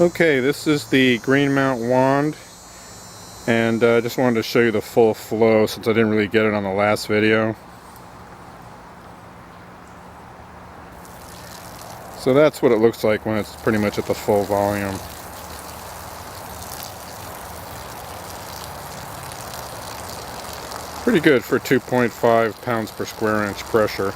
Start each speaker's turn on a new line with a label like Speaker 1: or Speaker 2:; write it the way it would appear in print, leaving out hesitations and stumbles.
Speaker 1: Okay, this is the Greenmount wand, and I just wanted to show you the full flow since I didn't really get it on the last video. So that's what it looks like when it's pretty much at the full volume. Pretty good for 2.5 pounds per square inch pressure.